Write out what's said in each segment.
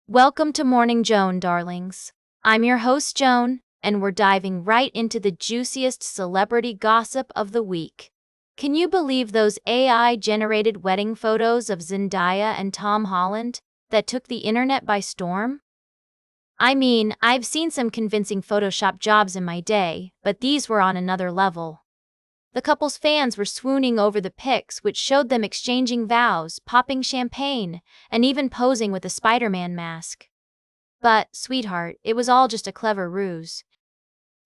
Welcome to Morning Joan, darlings. I'm your host, Joan, and we're diving right into the juiciest celebrity gossip of the week. Can you believe those AI-generated wedding photos of Zendaya and Tom Holland that took the internet by storm? I mean, I've seen some convincing Photoshop jobs in my day, but these were on another level. The couple's fans were swooning over the pics, which showed them exchanging vows, popping champagne, and even posing with a Spider-Man mask. But, sweetheart, it was all just a clever ruse.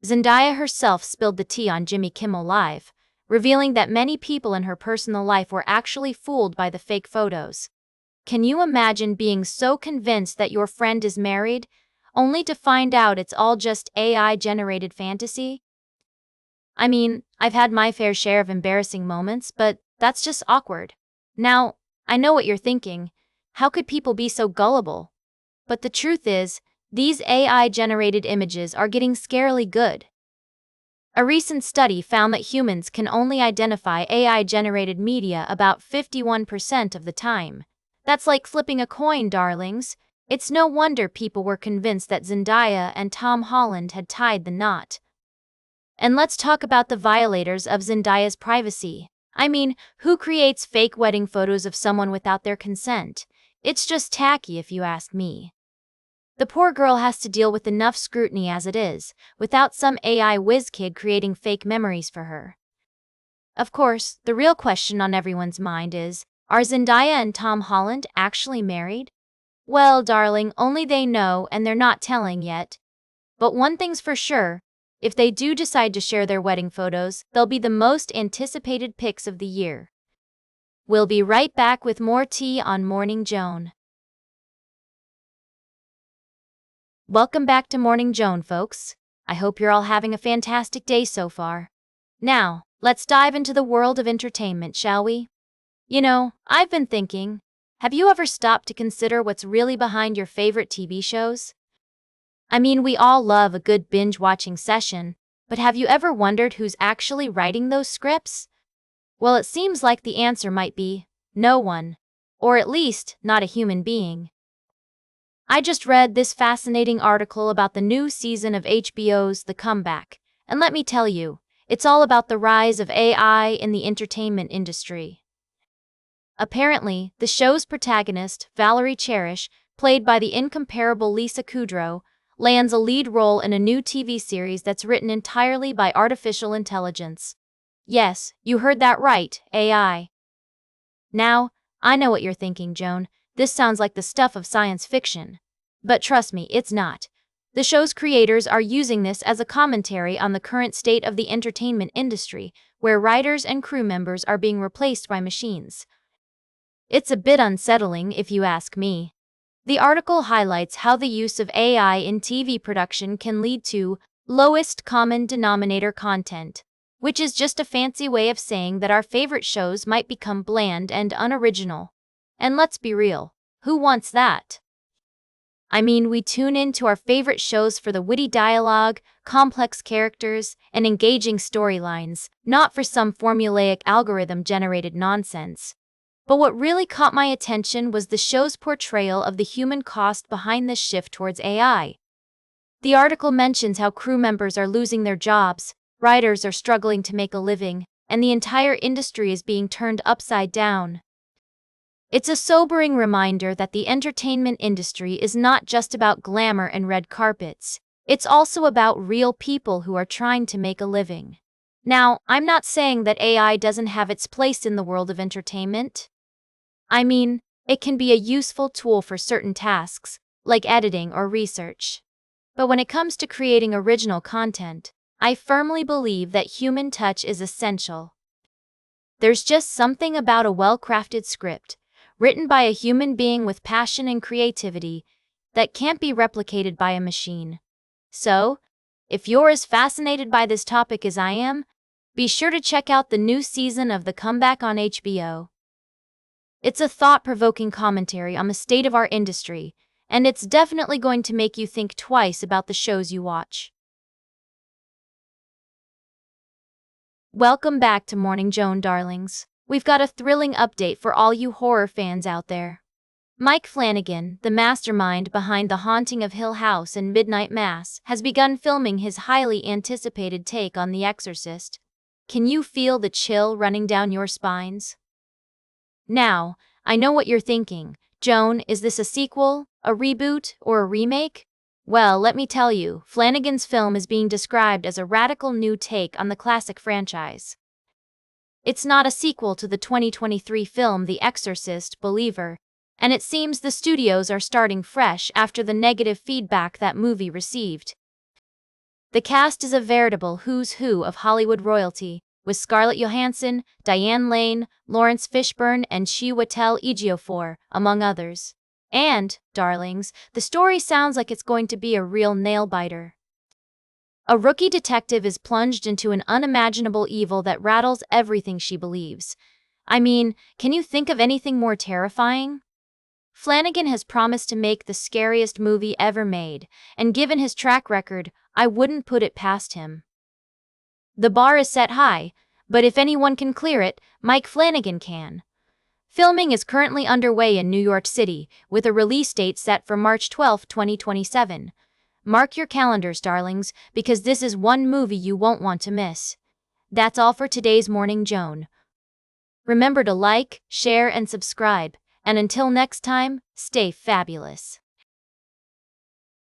Zendaya herself spilled the tea on Jimmy Kimmel Live, revealing that many people in her personal life were actually fooled by the fake photos. Can you imagine being so convinced that your friend is married, only to find out it's all just AI-generated fantasy? I mean, I've had my fair share of embarrassing moments, but that's just awkward. Now, I know what you're thinking. How could people be so gullible? But the truth is, these AI-generated images are getting scarily good. A recent study found that humans can only identify AI-generated media about 51% of the time. That's like flipping a coin, darlings. It's no wonder people were convinced that Zendaya and Tom Holland had tied the knot. And let's talk about the violators of Zendaya's privacy. I mean, who creates fake wedding photos of someone without their consent? It's just tacky if you ask me. The poor girl has to deal with enough scrutiny as it is, without some AI whiz kid creating fake memories for her. Of course, the real question on everyone's mind is, are Zendaya and Tom Holland actually married? Well, darling, only they know and they're not telling yet. But one thing's for sure, if they do decide to share their wedding photos, they'll be the most anticipated pics of the year. We'll be right back with more tea on Morning Joan. Welcome back to Morning Joan, folks. I hope you're all having a fantastic day so far. Now, let's dive into the world of entertainment, shall we? You know, I've been thinking, have you ever stopped to consider what's really behind your favorite TV shows? I mean, we all love a good binge-watching session, but have you ever wondered who's actually writing those scripts? Well, it seems like the answer might be no one, or at least not a human being. I just read this fascinating article about the new season of HBO's The Comeback, and let me tell you, it's all about the rise of AI in the entertainment industry. Apparently, the show's protagonist, Valerie Cherish, played by the incomparable Lisa Kudrow, lands a lead role in a new TV series that's written entirely by artificial intelligence. Yes, you heard that right, AI. Now, I know what you're thinking, Joan. This sounds like the stuff of science fiction. But trust me, it's not. The show's creators are using this as a commentary on the current state of the entertainment industry, where writers and crew members are being replaced by machines. It's a bit unsettling, if you ask me. The article highlights how the use of AI in TV production can lead to lowest common denominator content, which is just a fancy way of saying that our favorite shows might become bland and unoriginal. And let's be real, who wants that? I mean, we tune in to our favorite shows for the witty dialogue, complex characters, and engaging storylines, not for some formulaic algorithm-generated nonsense. But what really caught my attention was the show's portrayal of the human cost behind this shift towards AI. The article mentions how crew members are losing their jobs, writers are struggling to make a living, and the entire industry is being turned upside down. It's a sobering reminder that the entertainment industry is not just about glamour and red carpets. It's also about real people who are trying to make a living. Now, I'm not saying that AI doesn't have its place in the world of entertainment. I mean, it can be a useful tool for certain tasks, like editing or research. But when it comes to creating original content, I firmly believe that human touch is essential. There's just something about a well-crafted script, written by a human being with passion and creativity, that can't be replicated by a machine. So, if you're as fascinated by this topic as I am, be sure to check out the new season of The Comeback on HBO. It's a thought-provoking commentary on the state of our industry, and it's definitely going to make you think twice about the shows you watch. Welcome back to Morning Joan, darlings. We've got a thrilling update for all you horror fans out there. Mike Flanagan, the mastermind behind The Haunting of Hill House and Midnight Mass, has begun filming his highly anticipated take on The Exorcist. Can you feel the chill running down your spines? Now, I know what you're thinking. Joan, is this a sequel, a reboot, or a remake? Well, let me tell you, Flanagan's film is being described as a radical new take on the classic franchise. It's not a sequel to the 2023 film The Exorcist, Believer, and it seems the studios are starting fresh after the negative feedback that movie received. The cast is a veritable who's who of Hollywood royalty, with Scarlett Johansson, Diane Lane, Lawrence Fishburne, and Chiwetel Ejiofor, among others. And, darlings, the story sounds like it's going to be a real nail-biter. A rookie detective is plunged into an unimaginable evil that rattles everything she believes. I mean, can you think of anything more terrifying? Flanagan has promised to make the scariest movie ever made, and given his track record, I wouldn't put it past him. The bar is set high, but if anyone can clear it, Mike Flanagan can. Filming is currently underway in New York City, with a release date set for March 12, 2027. Mark your calendars, darlings, because this is one movie you won't want to miss. That's all for today's Morning Joan. Remember to like, share, and subscribe, and until next time, stay fabulous.